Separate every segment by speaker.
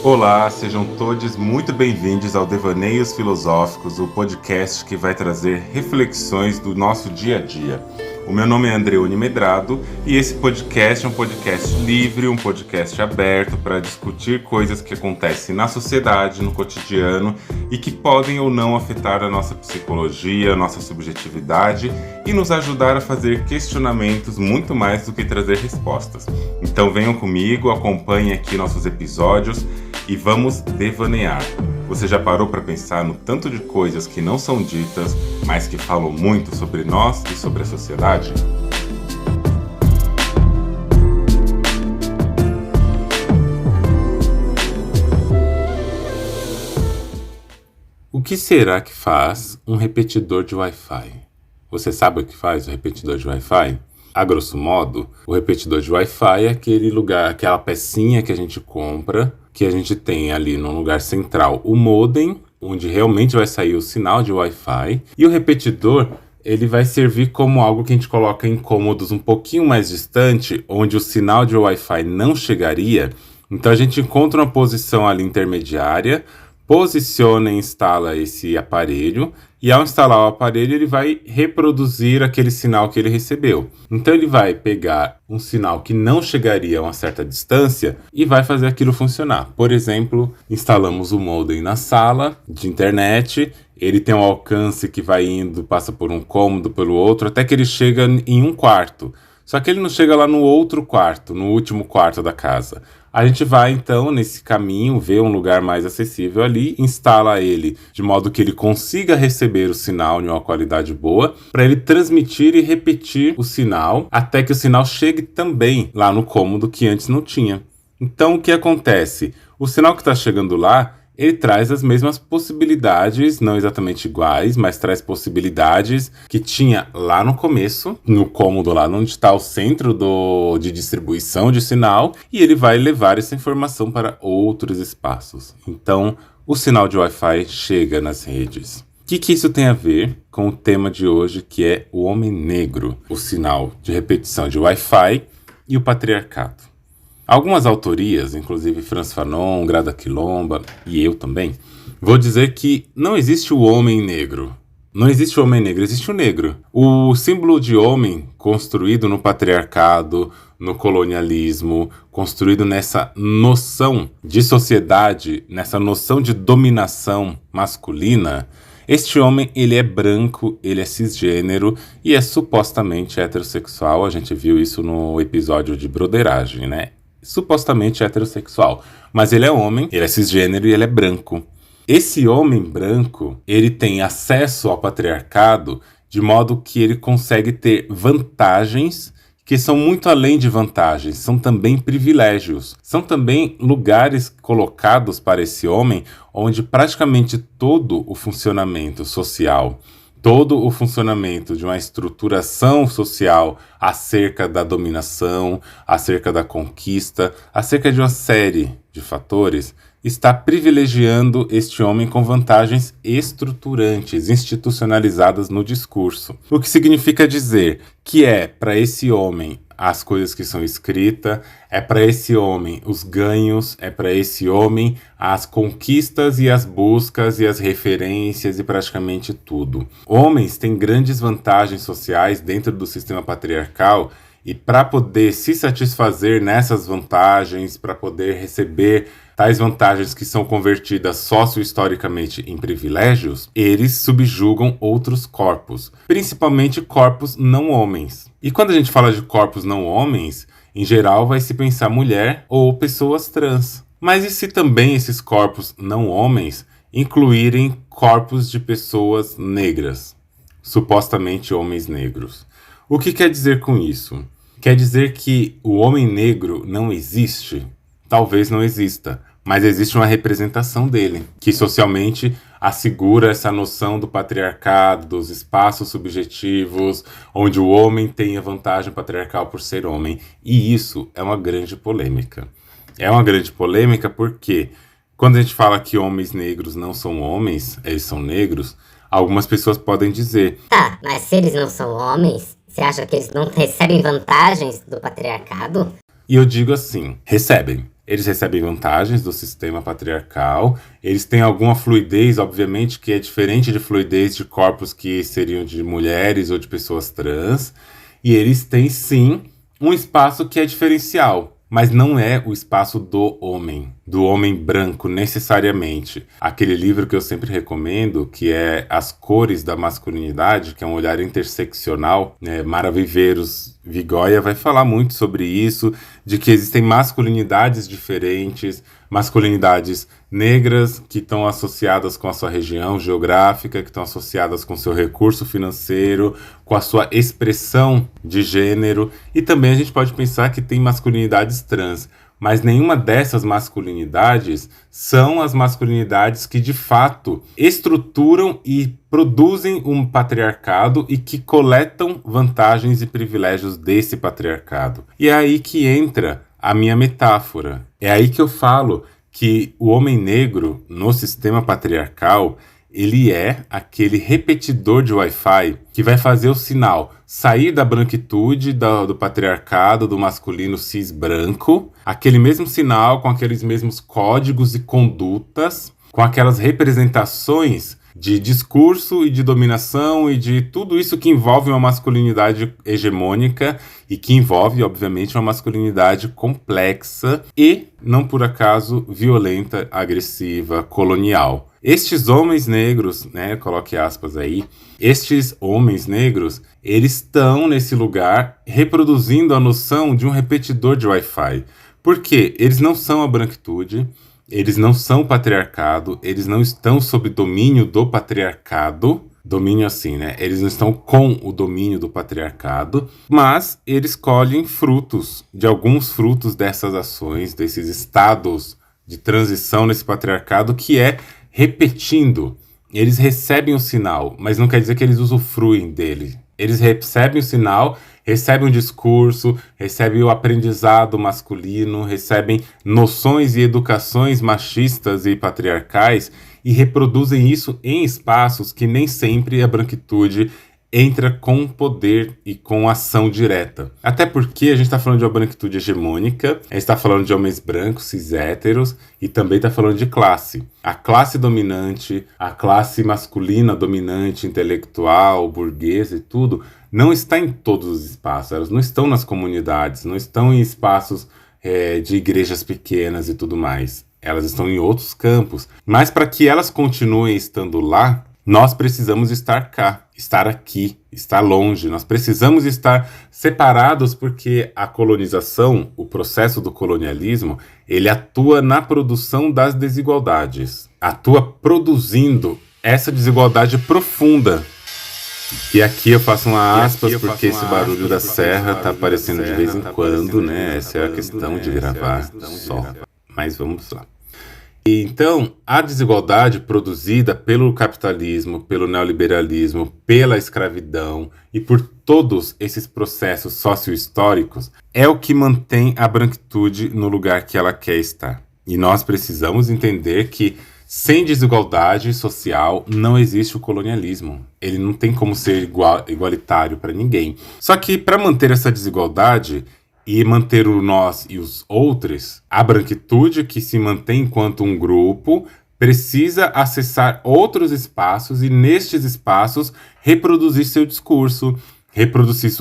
Speaker 1: Olá, sejam todos muito bem-vindos ao Devaneios Filosóficos, o podcast que vai trazer reflexões do nosso dia a dia. O meu nome é Andreone Medrado e esse podcast é um podcast livre, um podcast aberto para discutir coisas que acontecem na sociedade, no cotidiano e que podem ou não afetar a nossa psicologia, a nossa subjetividade e nos ajudar a fazer questionamentos muito mais do que trazer respostas. Então venham comigo, acompanhem aqui nossos episódios e vamos devanear. Você já parou para pensar no tanto de coisas que não são ditas, mas que falam muito sobre nós e sobre a sociedade? O que será que faz um repetidor de Wi-Fi? Você sabe o que faz o repetidor de Wi-Fi? A grosso modo, o repetidor de Wi-Fi é aquele lugar, aquela pecinha que a gente compra, que a gente tem ali no lugar central o modem, onde realmente vai sair o sinal de Wi-Fi, e o repetidor ele vai servir como algo que a gente coloca em cômodos um pouquinho mais distante, onde o sinal de Wi-Fi não chegaria. Então a gente encontra uma posição ali intermediária, posiciona e instala esse aparelho, e ao instalar o aparelho ele vai reproduzir aquele sinal que ele recebeu. Então ele vai pegar um sinal que não chegaria a uma certa distância e vai fazer aquilo funcionar. Por exemplo, instalamos o modem na sala de internet, ele tem um alcance que vai indo, passa por um cômodo, pelo outro, até que ele chega em um quarto. Só que ele não chega lá no outro quarto, no último quarto da casa. A gente vai então nesse caminho, vê um lugar mais acessível ali, instala ele de modo que ele consiga receber o sinal de uma qualidade boa, para ele transmitir e repetir o sinal até que o sinal chegue também lá no cômodo que antes não tinha. Então o que acontece? O sinal que está chegando lá, ele traz as mesmas possibilidades, não exatamente iguais, mas traz possibilidades que tinha lá no começo, no cômodo lá onde está o centro de distribuição de sinal, e ele vai levar essa informação para outros espaços. Então, o sinal de Wi-Fi chega nas redes. O que isso tem a ver com o tema de hoje, que é o homem negro, o sinal de repetição de Wi-Fi e o patriarcado? Algumas autorias, inclusive Franz Fanon, Grada Quilomba e eu também, vou dizer que não existe o homem negro. Não existe o homem negro, existe o negro. O símbolo de homem construído no patriarcado, no colonialismo, construído nessa noção de sociedade, nessa noção de dominação masculina, este homem, ele é branco, ele é cisgênero e é supostamente heterossexual. A gente viu isso no episódio de broderagem, né? Supostamente heterossexual, mas ele é homem, ele é cisgênero e ele é branco. Esse homem branco, ele tem acesso ao patriarcado de modo que ele consegue ter vantagens que são muito além de vantagens, são também privilégios, são também lugares colocados para esse homem onde praticamente todo o funcionamento social, todo o funcionamento de uma estruturação social acerca da dominação, acerca da conquista, acerca de uma série de fatores, está privilegiando este homem com vantagens estruturantes, institucionalizadas no discurso. O que significa dizer que é para esse homem as coisas que são escritas, é para esse homem os ganhos, é para esse homem as conquistas e as buscas e as referências e praticamente tudo. Homens têm grandes vantagens sociais dentro do sistema patriarcal e para poder se satisfazer nessas vantagens, para poder receber tais vantagens que são convertidas socio-historicamente em privilégios, eles subjugam outros corpos, principalmente corpos não homens. E quando a gente fala de corpos não homens, em geral vai se pensar mulher ou pessoas trans. Mas e se também esses corpos não homens incluírem corpos de pessoas negras, supostamente homens negros? O que quer dizer com isso? Quer dizer que o homem negro não existe? Talvez não exista, mas existe uma representação dele, que socialmente assegura essa noção do patriarcado, dos espaços subjetivos, onde o homem tem a vantagem patriarcal por ser homem. E isso é uma grande polêmica. É uma grande polêmica porque quando a gente fala que homens negros não são homens, eles são negros, algumas pessoas podem dizer:
Speaker 2: tá, mas se eles não são homens, você acha que eles não recebem vantagens do patriarcado?
Speaker 1: E eu digo assim, recebem. Eles recebem vantagens do sistema patriarcal, eles têm alguma fluidez, obviamente, que é diferente de fluidez de corpos que seriam de mulheres ou de pessoas trans, e eles têm, sim, um espaço que é diferencial, mas não é o espaço do homem branco, necessariamente. Aquele livro que eu sempre recomendo, que é As Cores da Masculinidade, que é um olhar interseccional, né? Mara Viveiros Vigoya vai falar muito sobre isso, de que existem masculinidades diferentes, masculinidades negras que estão associadas com a sua região geográfica, que estão associadas com o seu recurso financeiro, com a sua expressão de gênero, e também a gente pode pensar que tem masculinidades trans, mas nenhuma dessas masculinidades são as masculinidades que de fato estruturam e produzem um patriarcado e que coletam vantagens e privilégios desse patriarcado. E é aí que entra a minha metáfora. É aí que eu falo que o homem negro no sistema patriarcal, ele é aquele repetidor de Wi-Fi que vai fazer o sinal sair da branquitude, do patriarcado, do masculino cis branco, aquele mesmo sinal com aqueles mesmos códigos e condutas, com aquelas representações de discurso e de dominação e de tudo isso que envolve uma masculinidade hegemônica e que envolve, obviamente, uma masculinidade complexa e, não por acaso, violenta, agressiva, colonial. Estes homens negros, né, coloque aspas aí, estes homens negros, eles estão nesse lugar reproduzindo a noção de um repetidor de Wi-Fi. Por quê? Eles não são a branquitude, eles não são o patriarcado, eles não estão sob domínio do patriarcado, domínio assim, né? Eles não estão com o domínio do patriarcado, mas eles colhem frutos, de alguns frutos dessas ações, desses estados de transição nesse patriarcado, que é repetindo. Eles recebem o sinal, mas não quer dizer que eles usufruem dele. Eles recebem o sinal, recebem o discurso, recebem o aprendizado masculino, recebem noções e educações machistas e patriarcais e reproduzem isso em espaços que nem sempre a branquitude entra com poder e com ação direta. Até porque a gente está falando de uma branquitude hegemônica, a gente está falando de homens brancos, cis héteros, e também está falando de classe. A classe dominante, a classe masculina dominante, intelectual, burguesa e tudo, não está em todos os espaços. Elas não estão nas comunidades, não estão em espaços de igrejas pequenas e tudo mais. Elas estão em outros campos. Mas para que elas continuem estando lá, nós precisamos estar cá, estar aqui, estar longe. Nós precisamos estar separados porque a colonização, o processo do colonialismo, ele atua na produção das desigualdades. Atua produzindo essa desigualdade profunda. E aqui eu faço uma aspas porque esse barulho da serra tá aparecendo de vez em quando, né? Essa é a questão de gravar só. Mas vamos lá. Então, a desigualdade produzida pelo capitalismo, pelo neoliberalismo, pela escravidão e por todos esses processos socio-históricos é o que mantém a branquitude no lugar que ela quer estar. E nós precisamos entender que sem desigualdade social não existe o colonialismo. Ele não tem como ser igualitário para ninguém. Só que para manter essa desigualdade e manter o nós e os outros, a branquitude que se mantém enquanto um grupo precisa acessar outros espaços e nestes espaços reproduzir seu discurso, reproduzir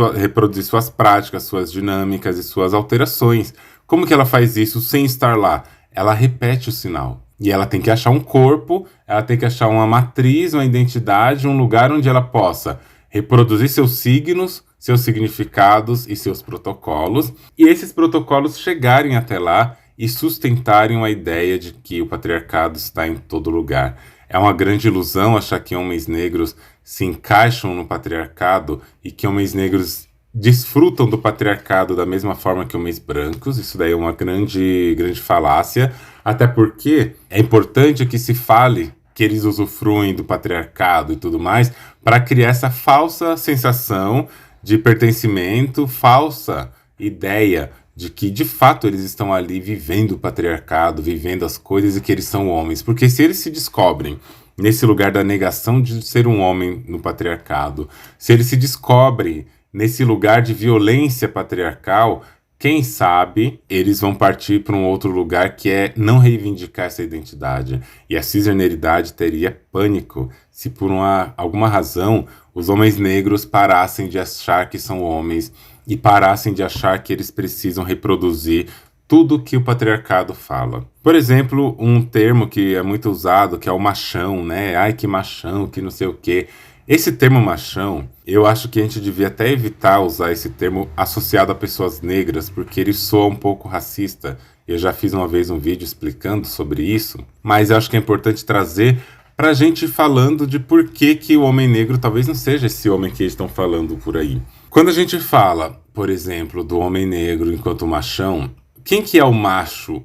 Speaker 1: suas práticas, suas dinâmicas e suas alterações. Como que ela faz isso sem estar lá? Ela repete o sinal. E ela tem que achar um corpo, ela tem que achar uma matriz, uma identidade, um lugar onde ela possa reproduzir seus signos, seus significados e seus protocolos, e esses protocolos chegarem até lá e sustentarem a ideia de que o patriarcado está em todo lugar. É uma grande ilusão achar que homens negros se encaixam no patriarcado e que homens negros desfrutam do patriarcado da mesma forma que homens brancos. Isso daí é uma grande falácia, até porque é importante que se fale que eles usufruem do patriarcado e tudo mais, para criar essa falsa sensação de pertencimento, falsa ideia de que de fato eles estão ali vivendo o patriarcado, vivendo as coisas e que eles são homens. Porque se eles se descobrem nesse lugar da negação de ser um homem no patriarcado, se eles se descobrem nesse lugar de violência patriarcal, Quem sabe eles vão partir para um outro lugar que é não reivindicar essa identidade. E a cisgeneridade teria pânico se por alguma razão os homens negros parassem de achar que são homens e parassem de achar que eles precisam reproduzir tudo que o patriarcado fala. Por exemplo, um termo que é muito usado, que é o machão, né? Ai, que machão, que não sei o quê. Esse termo machão, eu acho que a gente devia até evitar usar esse termo associado a pessoas negras, porque ele soa um pouco racista. Eu já fiz uma vez um vídeo explicando sobre isso, mas eu acho que é importante trazer pra gente falando de por que o homem negro talvez não seja esse homem que eles estão falando por aí. Quando a gente fala, por exemplo, do homem negro enquanto machão, quem que é o macho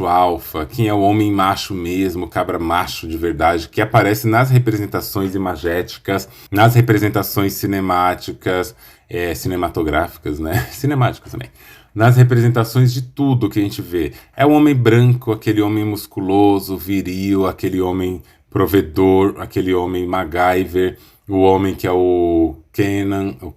Speaker 1: alfa, quem é o homem macho mesmo, cabra macho de verdade, que aparece nas representações imagéticas, nas representações cinematográficas, né? Cinemáticas também. Nas representações de tudo que a gente vê. É o homem branco, aquele homem musculoso, viril, aquele homem provedor, aquele homem MacGyver, o homem que é o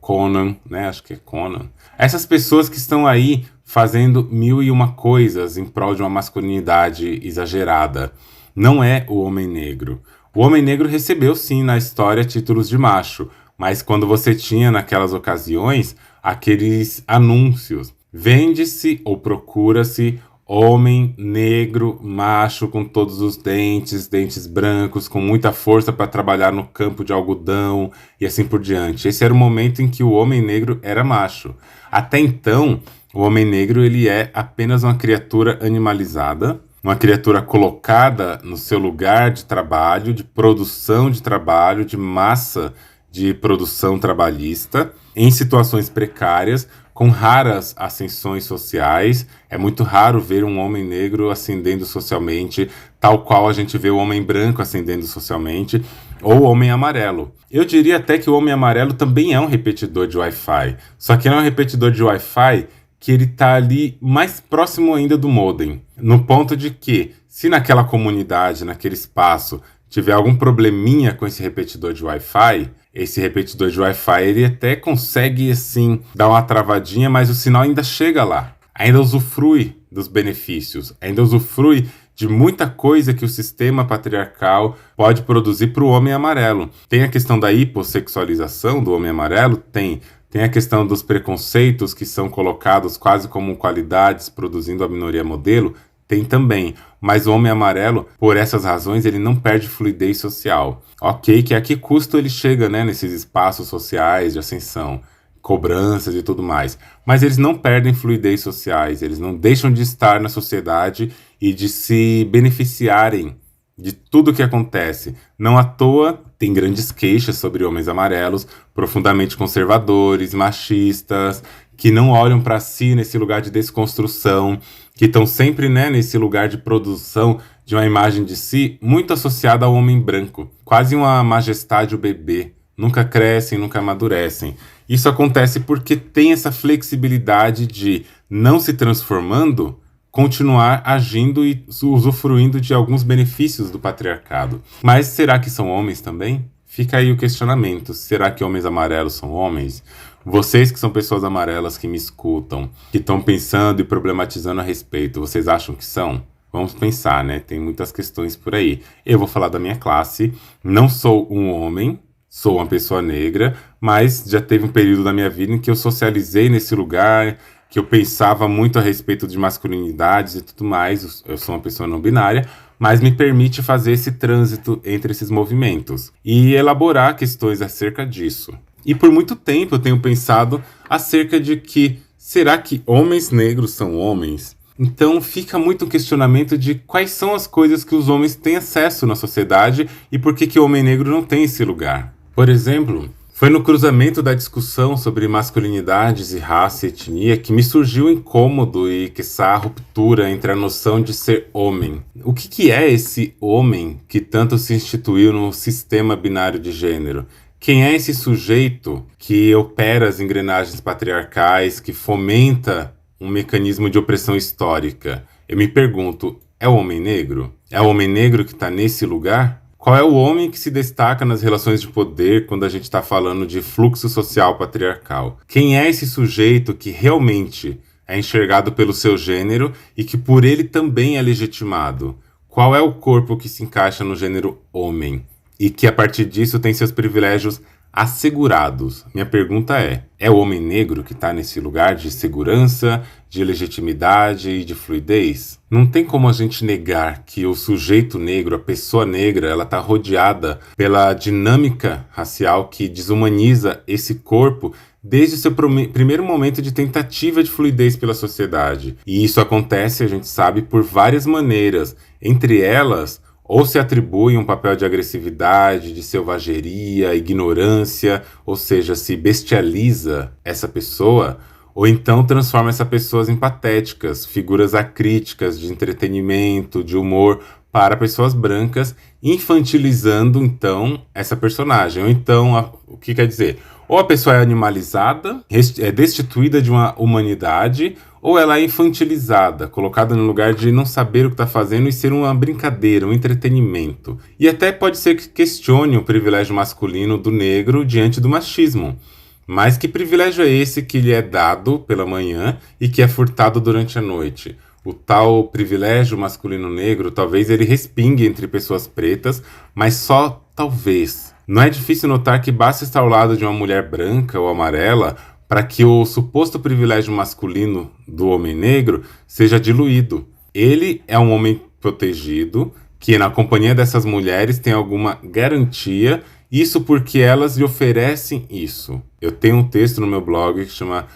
Speaker 1: Conan, né? Acho que é Conan. Essas pessoas que estão aí fazendo 1001 coisas em prol de uma masculinidade exagerada. Não é o homem negro. O homem negro recebeu, sim, na história títulos de macho, mas quando você tinha, naquelas ocasiões, aqueles anúncios. Vende-se ou procura-se homem negro, macho, com todos os dentes brancos, com muita força para trabalhar no campo de algodão e assim por diante. Esse era o momento em que o homem negro era macho. Até então, o homem negro ele é apenas uma criatura animalizada, uma criatura colocada no seu lugar de trabalho, de produção de trabalho, de massa de produção trabalhista, em situações precárias, com raras ascensões sociais. É muito raro ver um homem negro ascendendo socialmente, tal qual a gente vê o homem branco ascendendo socialmente, ou o homem amarelo. Eu diria até que o homem amarelo também é um repetidor de Wi-Fi, só que ele é um repetidor de Wi-Fi que ele está ali mais próximo ainda do modem, no ponto de que, se naquela comunidade, naquele espaço, tiver algum probleminha com esse repetidor de Wi-Fi, esse repetidor de Wi-Fi ele até consegue, assim, dar uma travadinha, mas o sinal ainda chega lá, ainda usufrui dos benefícios, ainda usufrui de muita coisa que o sistema patriarcal pode produzir para o homem amarelo. Tem a questão da hipossexualização do homem amarelo? Tem a questão dos preconceitos que são colocados quase como qualidades produzindo a minoria modelo? Tem também, mas o homem amarelo, por essas razões, ele não perde fluidez social. Ok, que a que custo ele chega, né, nesses espaços sociais de ascensão, cobranças e tudo mais. Mas eles não perdem fluidez sociais, eles não deixam de estar na sociedade e de se beneficiarem de tudo que acontece. Não à toa tem grandes queixas sobre homens amarelos, profundamente conservadores, machistas, que não olham para si nesse lugar de desconstrução, que estão sempre, né, nesse lugar de produção de uma imagem de si muito associada ao homem branco, quase uma majestade o bebê, nunca crescem, nunca amadurecem. Isso acontece porque tem essa flexibilidade de, não se transformando, continuar agindo e usufruindo de alguns benefícios do patriarcado. Mas será que são homens também? Fica aí o questionamento. Será que homens amarelos são homens? Vocês que são pessoas amarelas que me escutam, que estão pensando e problematizando a respeito, vocês acham que são? Vamos pensar, né? Tem muitas questões por aí. Eu vou falar da minha classe. Não sou um homem, sou uma pessoa negra, mas já teve um período da minha vida em que eu socializei nesse lugar, que eu pensava muito a respeito de masculinidades e tudo mais. Eu sou uma pessoa não binária, mas me permite fazer esse trânsito entre esses movimentos e elaborar questões acerca disso. E por muito tempo eu tenho pensado acerca de que, será que homens negros são homens? Então fica muito o questionamento de quais são as coisas que os homens têm acesso na sociedade e por que o homem negro não tem esse lugar. Por exemplo, foi no cruzamento da discussão sobre masculinidades e raça e etnia que me surgiu o incômodo e, quiçá, a ruptura entre a noção de ser homem. O que é esse homem que tanto se instituiu no sistema binário de gênero? Quem é esse sujeito que opera as engrenagens patriarcais, que fomenta um mecanismo de opressão histórica? Eu me pergunto, é o homem negro? É o homem negro que está nesse lugar? Qual é o homem que se destaca nas relações de poder quando a gente está falando de fluxo social patriarcal? Quem é esse sujeito que realmente é enxergado pelo seu gênero e que por ele também é legitimado? Qual é o corpo que se encaixa no gênero homem e que a partir disso tem seus privilégios assegurados? Minha pergunta é o homem negro que está nesse lugar de segurança, de legitimidade e de fluidez? Não tem como a gente negar que o sujeito negro, a pessoa negra, ela está rodeada pela dinâmica racial que desumaniza esse corpo desde o seu primeiro momento de tentativa de fluidez pela sociedade. E isso acontece, a gente sabe, por várias maneiras. Entre elas, ou se atribui um papel de agressividade, de selvageria, ignorância, ou seja, se bestializa essa pessoa, ou então transforma essa pessoa em patéticas, figuras acríticas de entretenimento, de humor para pessoas brancas, infantilizando então essa personagem. Ou então, o que quer dizer? Ou a pessoa é animalizada, é destituída de uma humanidade, ou ela é infantilizada, colocada no lugar de não saber o que está fazendo e ser uma brincadeira, um entretenimento. E até pode ser que questione o privilégio masculino do negro diante do machismo. Mas que privilégio é esse que lhe é dado pela manhã e que é furtado durante a noite? O tal privilégio masculino negro, talvez ele respingue entre pessoas pretas, mas só talvez. Não é difícil notar que basta estar ao lado de uma mulher branca ou amarela para que o suposto privilégio masculino do homem negro seja diluído. Ele é um homem protegido, que na companhia dessas mulheres tem alguma garantia, isso porque elas lhe oferecem isso. Eu tenho um texto no meu blog que chama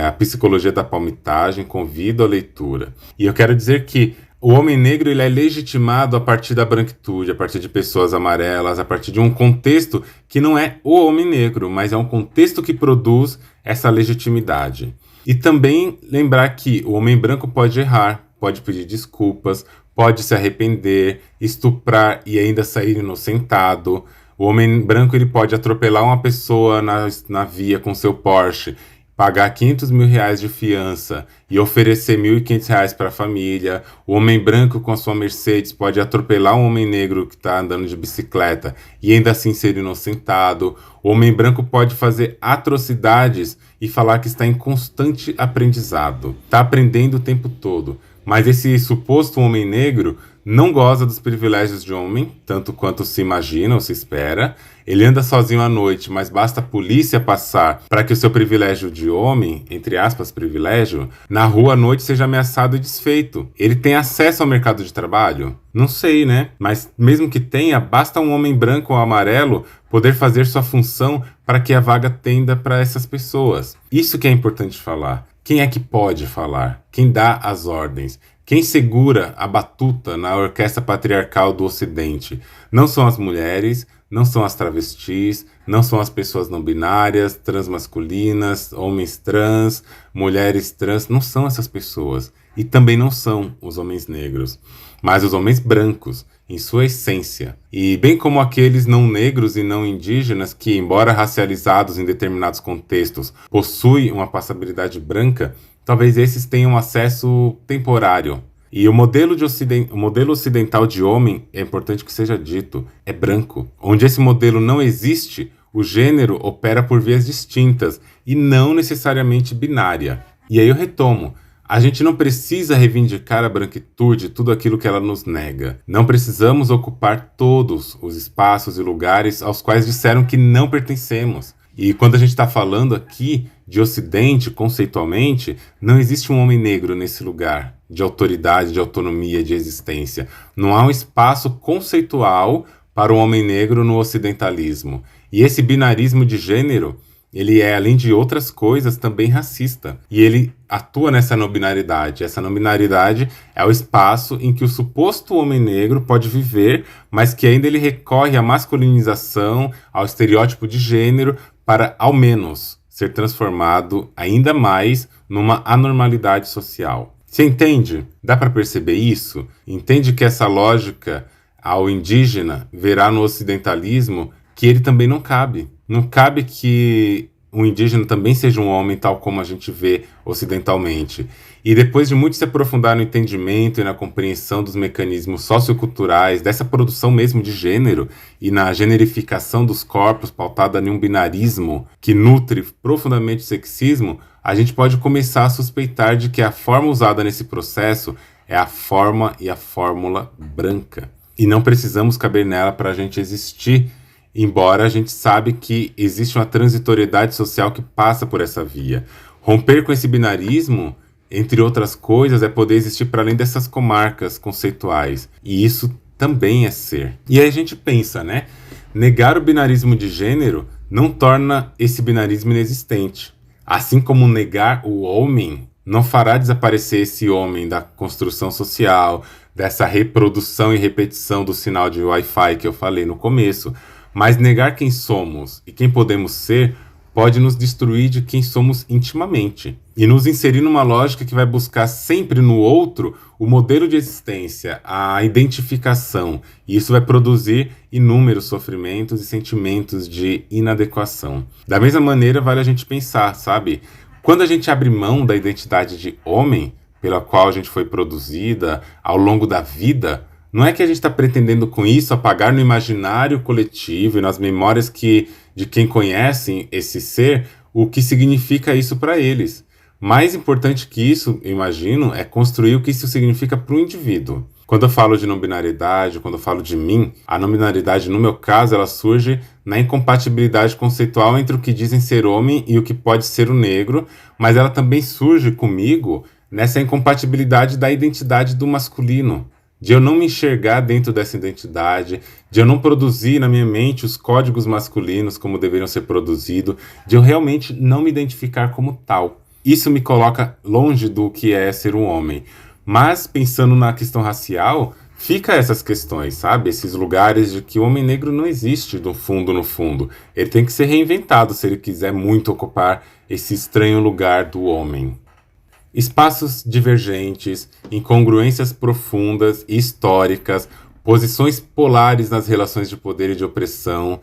Speaker 1: A Psicologia da Palmitagem, convido à leitura. E eu quero dizer que o homem negro ele é legitimado a partir da branquitude, a partir de pessoas amarelas, a partir de um contexto que não é o homem negro, mas é um contexto que produz essa legitimidade. E também lembrar que o homem branco pode errar, pode pedir desculpas, pode se arrepender, estuprar e ainda sair inocentado. O homem branco ele pode atropelar uma pessoa na via com seu Porsche, pagar R$500 mil de fiança e oferecer R$1.500 para a família. O homem branco com a sua Mercedes pode atropelar um homem negro que está andando de bicicleta e ainda assim ser inocentado. O homem branco pode fazer atrocidades e falar que está em constante aprendizado. Está aprendendo o tempo todo. Mas esse suposto homem negro não goza dos privilégios de homem, tanto quanto se imagina ou se espera. Ele anda sozinho à noite, mas basta a polícia passar para que o seu privilégio de homem, entre aspas, privilégio, na rua à noite seja ameaçado e desfeito. Ele tem acesso ao mercado de trabalho? Não sei, né? Mas mesmo que tenha, basta um homem branco ou amarelo poder fazer sua função para que a vaga tenda para essas pessoas. Isso que é importante falar. Quem é que pode falar? Quem dá as ordens? Quem segura a batuta na orquestra patriarcal do Ocidente? Não são as mulheres, não são as travestis, não são as pessoas não binárias, transmasculinas, homens trans, mulheres trans, não são essas pessoas. E também não são os homens negros, mas os homens brancos, em sua essência. E bem como aqueles não negros e não indígenas que, embora racializados em determinados contextos, possuem uma passabilidade branca, talvez esses tenham acesso temporário. E o modelo ocidental de homem, é importante que seja dito, é branco. Onde esse modelo não existe, o gênero opera por vias distintas e não necessariamente binária. E aí eu retomo. A gente não precisa reivindicar a branquitude, tudo aquilo que ela nos nega. Não precisamos ocupar todos os espaços e lugares aos quais disseram que não pertencemos. E quando a gente está falando aqui de Ocidente, conceitualmente, não existe um homem negro nesse lugar de autoridade, de autonomia, de existência. Não há um espaço conceitual para o homem negro no ocidentalismo. E esse binarismo de gênero, ele é, além de outras coisas, também racista. E ele atua nessa não binaridade. Essa não binaridade é o espaço em que o suposto homem negro pode viver, mas que ainda ele recorre à masculinização, ao estereótipo de gênero, para, ao menos, ser transformado ainda mais numa anormalidade social. Você entende? Dá para perceber isso? Entende que essa lógica ao indígena verá no ocidentalismo que ele também não cabe. Não cabe que um indígena também seja um homem tal como a gente vê ocidentalmente. E depois de muito se aprofundar no entendimento e na compreensão dos mecanismos socioculturais, dessa produção mesmo de gênero e na generificação dos corpos pautada em um binarismo que nutre profundamente o sexismo, a gente pode começar a suspeitar de que a forma usada nesse processo é a forma e a fórmula branca. E não precisamos caber nela para a gente existir, embora a gente sabe que existe uma transitoriedade social que passa por essa via. Romper com esse binarismo, entre outras coisas, é poder existir para além dessas comarcas conceituais. E isso também é ser. E aí a gente pensa, né? Negar o binarismo de gênero não torna esse binarismo inexistente. Assim como negar o homem não fará desaparecer esse homem da construção social, dessa reprodução e repetição do sinal de Wi-Fi que eu falei no começo. Mas negar quem somos e quem podemos ser pode nos destruir de quem somos intimamente e nos inserir numa lógica que vai buscar sempre no outro o modelo de existência, a identificação, e isso vai produzir inúmeros sofrimentos e sentimentos de inadequação. Da mesma maneira, vale a gente pensar, sabe? Quando a gente abre mão da identidade de homem, pela qual a gente foi produzida ao longo da vida, não é que a gente está pretendendo com isso apagar no imaginário coletivo e nas memórias de quem conhece esse ser, o que significa isso para eles. Mais importante que isso, eu imagino, é construir o que isso significa para o indivíduo. Quando eu falo de não-binaridade, quando eu falo de mim, a não-binaridade, no meu caso, ela surge na incompatibilidade conceitual entre o que dizem ser homem e o que pode ser o negro, mas ela também surge comigo nessa incompatibilidade da identidade do masculino, de eu não me enxergar dentro dessa identidade, de eu não produzir na minha mente os códigos masculinos como deveriam ser produzidos, de eu realmente não me identificar como tal. Isso me coloca longe do que é ser um homem. Mas, pensando na questão racial, fica essas questões, sabe? Esses lugares de que o homem negro não existe no fundo. Ele tem que ser reinventado se ele quiser muito ocupar esse estranho lugar do homem. Espaços divergentes, incongruências profundas e históricas, posições polares nas relações de poder e de opressão.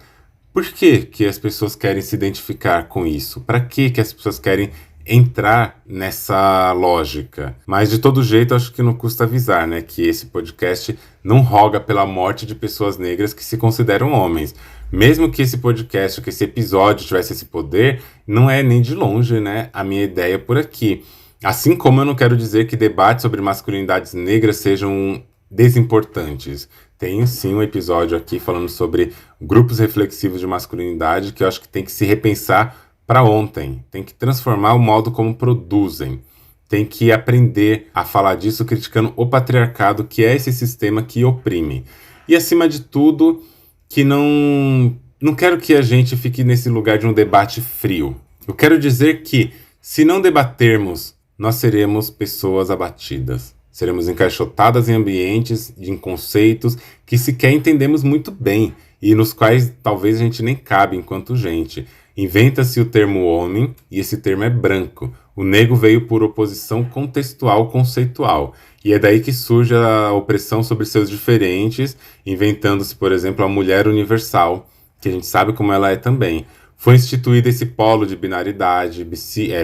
Speaker 1: Por que as pessoas querem se identificar com isso? Para que as pessoas querem entrar nessa lógica? Mas de todo jeito, acho que não custa avisar, né, que esse podcast não roga pela morte de pessoas negras que se consideram homens. Mesmo que esse podcast, que esse episódio tivesse esse poder, não é nem de longe, né, a minha ideia por aqui. Assim como eu não quero dizer que debates sobre masculinidades negras sejam desimportantes. Tem sim um episódio aqui falando sobre grupos reflexivos de masculinidade que eu acho que tem que se repensar para ontem. Tem que transformar o modo como produzem. Tem que aprender a falar disso criticando o patriarcado, que é esse sistema que oprime. E acima de tudo, que não quero que a gente fique nesse lugar de um debate frio. Eu quero dizer que, se não debatermos, nós seremos pessoas abatidas. Seremos encaixotadas em ambientes, em conceitos que sequer entendemos muito bem e nos quais talvez a gente nem cabe enquanto gente. Inventa-se o termo homem e esse termo é branco. O negro veio por oposição contextual conceitual. E é daí que surge a opressão sobre seus diferentes, inventando-se, por exemplo, a mulher universal, que a gente sabe como ela é também. Foi instituído esse polo de binaridade,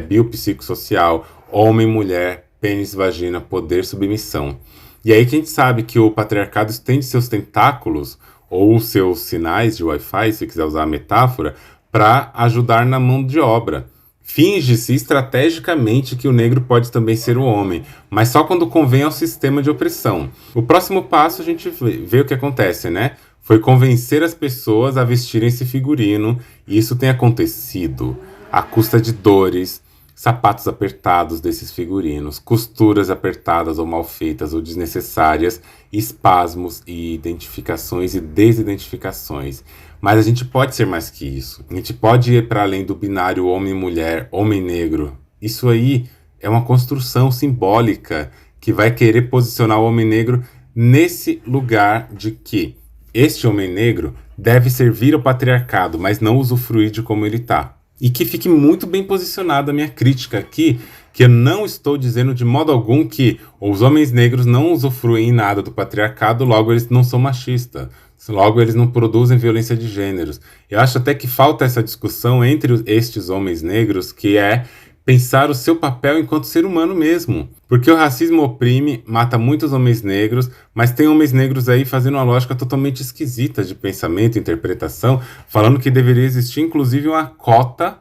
Speaker 1: biopsicossocial, homem, mulher, pênis, vagina, poder, submissão. E aí que a gente sabe que o patriarcado estende seus tentáculos, ou seus sinais de Wi-Fi, se quiser usar a metáfora, para ajudar na mão de obra. Finge-se estrategicamente que o negro pode também ser o homem, mas só quando convém ao sistema de opressão. O próximo passo a gente vê o que acontece, né? Foi convencer as pessoas a vestirem esse figurino, e isso tem acontecido à custa de dores, sapatos apertados desses figurinos, costuras apertadas ou mal feitas ou desnecessárias, espasmos e identificações e desidentificações. Mas a gente pode ser mais que isso. A gente pode ir para além do binário homem-mulher, homem-negro. Isso aí é uma construção simbólica que vai querer posicionar o homem negro nesse lugar de que este homem negro deve servir ao patriarcado, mas não usufruir de como ele está. E que fique muito bem posicionada a minha crítica aqui, que eu não estou dizendo de modo algum que os homens negros não usufruem nada do patriarcado, logo eles não são machistas, logo eles não produzem violência de gêneros. Eu acho até que falta essa discussão entre estes homens negros, que é pensar o seu papel enquanto ser humano mesmo. Porque o racismo oprime, mata muitos homens negros, mas tem homens negros aí fazendo uma lógica totalmente esquisita de pensamento e interpretação, falando que deveria existir inclusive uma cota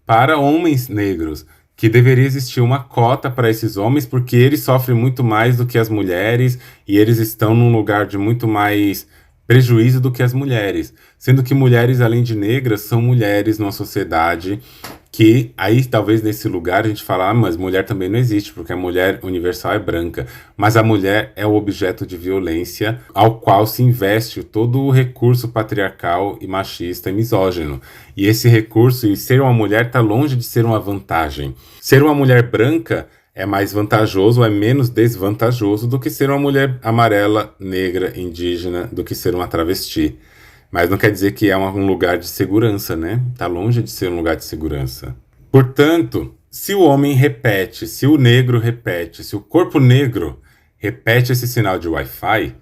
Speaker 1: para homens negros. que deveria existir uma cota para esses homens, porque eles sofrem muito mais do que as mulheres e eles estão num lugar de muito mais prejuízo do que as mulheres. Sendo que mulheres, além de negras, são mulheres numa sociedade que, aí talvez nesse lugar a gente fala, mas mulher também não existe, porque a mulher universal é branca. Mas a mulher é o objeto de violência ao qual se investe todo o recurso patriarcal e machista e misógino. E esse recurso, e ser uma mulher, está longe de ser uma vantagem. Ser uma mulher branca é mais vantajoso, é menos desvantajoso do que ser uma mulher amarela, negra, indígena, do que ser uma travesti. Mas não quer dizer que é um lugar de segurança, né? Tá longe de ser um lugar de segurança. Portanto, se o homem repete, se o negro repete, se o corpo negro repete esse sinal de Wi-Fi,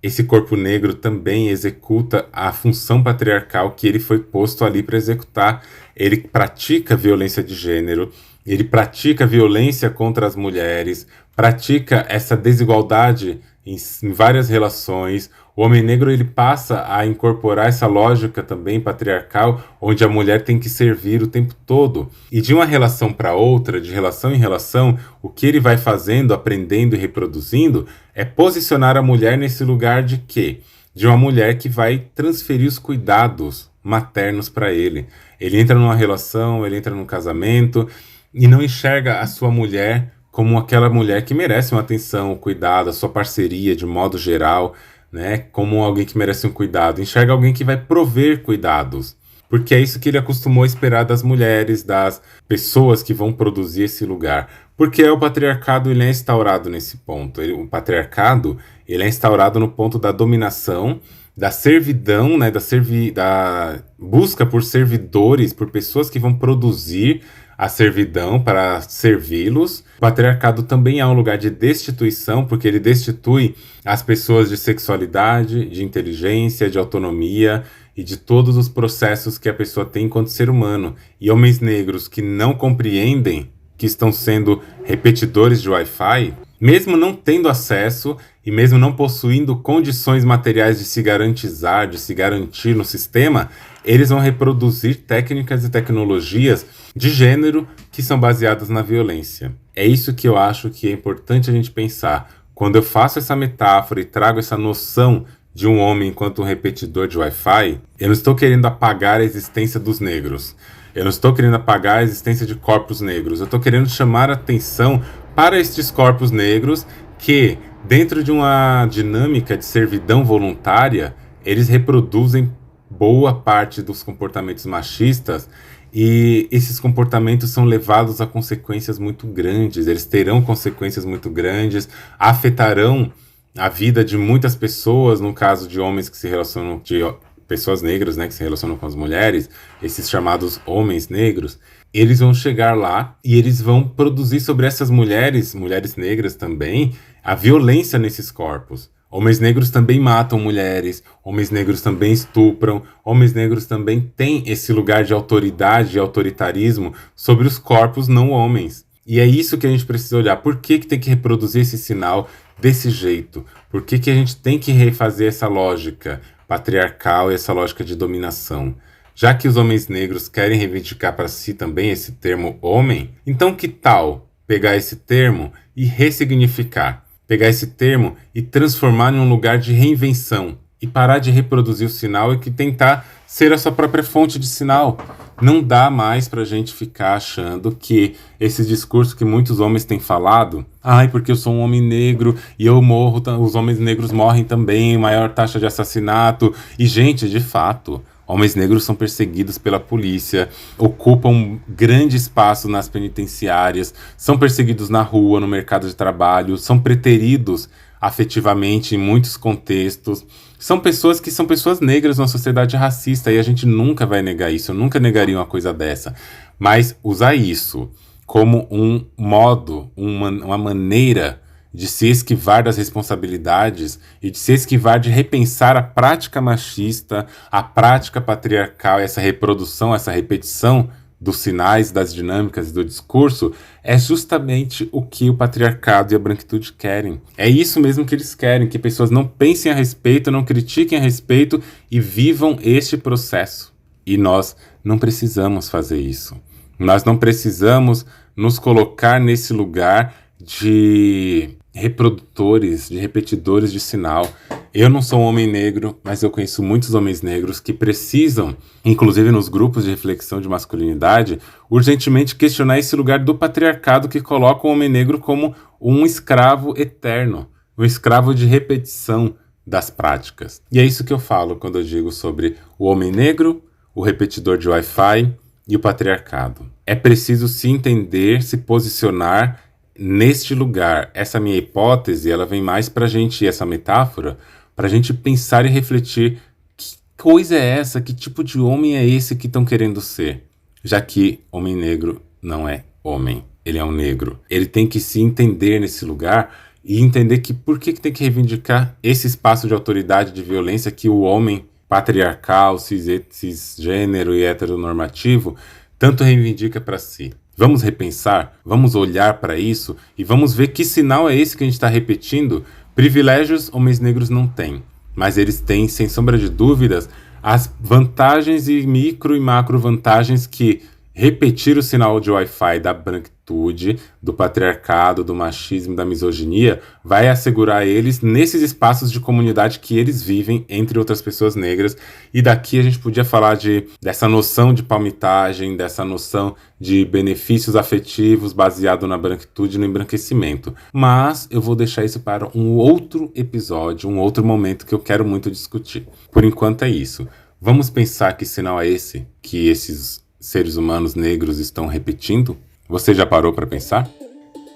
Speaker 1: esse corpo negro também executa a função patriarcal que ele foi posto ali para executar. Ele pratica violência de gênero, ele pratica violência contra as mulheres, pratica essa desigualdade em várias relações. O homem negro ele passa a incorporar essa lógica também patriarcal, onde a mulher tem que servir o tempo todo. E de uma relação para outra, de relação em relação, o que ele vai fazendo, aprendendo e reproduzindo é posicionar a mulher nesse lugar de quê? De uma mulher que vai transferir os cuidados maternos para ele. Ele entra numa relação, ele entra num casamento e não enxerga a sua mulher como aquela mulher que merece uma atenção, um cuidado, a sua parceria de modo geral, né? Como alguém que merece um cuidado. Enxerga alguém que vai prover cuidados. Porque é isso que ele acostumou a esperar das mulheres, das pessoas que vão produzir esse lugar. Porque o patriarcado ele é instaurado nesse ponto. O patriarcado ele é instaurado no ponto da dominação, da servidão, né? Da busca por servidores, por pessoas que vão produzir a servidão para servi-los. O patriarcado também é um lugar de destituição, porque ele destitui as pessoas de sexualidade, de inteligência, de autonomia e de todos os processos que a pessoa tem enquanto ser humano. E homens negros que não compreendem que estão sendo repetidores de Wi-Fi, mesmo não tendo acesso e mesmo não possuindo condições materiais de se garantizar, de se garantir no sistema, eles vão reproduzir técnicas e tecnologias de gênero que são baseadas na violência. É isso que eu acho que é importante a gente pensar. Quando eu faço essa metáfora e trago essa noção de um homem enquanto um repetidor de Wi-Fi, eu não estou querendo apagar a existência dos negros. Eu não estou querendo apagar a existência de corpos negros. Eu estou querendo chamar a atenção para estes corpos negros que, dentro de uma dinâmica de servidão voluntária, eles reproduzem boa parte dos comportamentos machistas e esses comportamentos são levados a consequências muito grandes. Eles terão consequências muito grandes, afetarão a vida de muitas pessoas, no caso de homens que se relacionam, de pessoas negras, né, que se relacionam com as mulheres, esses chamados homens negros, eles vão chegar lá e eles vão produzir sobre essas mulheres negras também, a violência nesses corpos. Homens negros também matam mulheres, homens negros também estupram, homens negros também têm esse lugar de autoridade e autoritarismo sobre os corpos não homens. E é isso que a gente precisa olhar. Por que tem que reproduzir esse sinal desse jeito? Por que a gente tem que refazer essa lógica patriarcal e essa lógica de dominação? Já que os homens negros querem reivindicar para si também esse termo homem, então que tal pegar esse termo e ressignificar? Pegar esse termo e transformar em um lugar de reinvenção e parar de reproduzir o sinal e que tentar ser a sua própria fonte de sinal. Não dá mais pra gente ficar achando que esse discurso que muitos homens têm falado, porque eu sou um homem negro e eu morro, os homens negros morrem também, maior taxa de assassinato. E, gente, de fato, homens negros são perseguidos pela polícia, ocupam grande espaço nas penitenciárias, são perseguidos na rua, no mercado de trabalho, são preteridos afetivamente em muitos contextos. São pessoas que são pessoas negras numa sociedade racista e a gente nunca vai negar isso, eu nunca negaria uma coisa dessa. Mas usar isso como um modo, uma maneira de se esquivar das responsabilidades e de se esquivar de repensar a prática machista, a prática patriarcal, essa reprodução, essa repetição dos sinais, das dinâmicas e do discurso, é justamente o que o patriarcado e a branquitude querem. É isso mesmo que eles querem, que pessoas não pensem a respeito, não critiquem a respeito e vivam este processo. E nós não precisamos fazer isso. Nós não precisamos nos colocar nesse lugar de reprodutores, de repetidores de sinal. Eu não sou um homem negro, mas eu conheço muitos homens negros que precisam, inclusive nos grupos de reflexão de masculinidade, urgentemente questionar esse lugar do patriarcado que coloca o homem negro como um escravo eterno, um escravo de repetição das práticas. E é isso que eu falo quando eu digo sobre o homem negro, o repetidor de Wi-Fi e o patriarcado. É preciso se entender, se posicionar neste lugar. Essa minha hipótese, ela vem mais pra gente, essa metáfora, pra gente pensar e refletir que coisa é essa, que tipo de homem é esse que estão querendo ser. Já que homem negro não é homem, ele é um negro. Ele tem que se entender nesse lugar e entender que por que tem que reivindicar esse espaço de autoridade, de violência que o homem patriarcal, cisgênero e heteronormativo tanto reivindica para si. Vamos repensar, vamos olhar para isso e vamos ver que sinal é esse que a gente está repetindo. Privilégios homens negros não têm, mas eles têm, sem sombra de dúvidas, as vantagens e micro e macro vantagens que repetir o sinal de Wi-Fi da branquitude, do patriarcado, do machismo, da misoginia, vai assegurar a eles nesses espaços de comunidade que eles vivem entre outras pessoas negras. E daqui a gente podia falar dessa noção de palmitagem, dessa noção de benefícios afetivos baseado na branquitude e no embranquecimento. Mas eu vou deixar isso para um outro episódio, um outro momento que eu quero muito discutir. Por enquanto é isso. Vamos pensar que sinal é esse que esses seres humanos negros estão repetindo? Você já parou para pensar?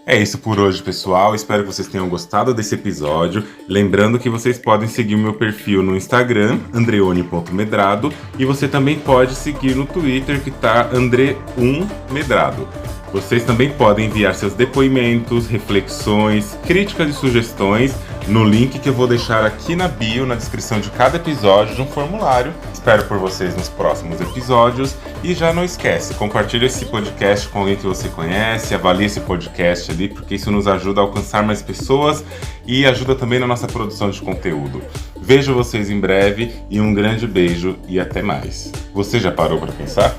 Speaker 1: É isso por hoje, pessoal. Espero que vocês tenham gostado desse episódio. Lembrando que vocês podem seguir o meu perfil no Instagram, andreone.medrado, e você também pode seguir no Twitter, que tá andre1medrado. Vocês também podem enviar seus depoimentos, reflexões, críticas e sugestões no link que eu vou deixar aqui na bio, na descrição de cada episódio, de um formulário. Espero por vocês nos próximos episódios. E já não esquece, compartilhe esse podcast com alguém que você conhece, avalie esse podcast ali, porque isso nos ajuda a alcançar mais pessoas e ajuda também na nossa produção de conteúdo. Vejo vocês em breve e um grande beijo e até mais. Você já parou para pensar?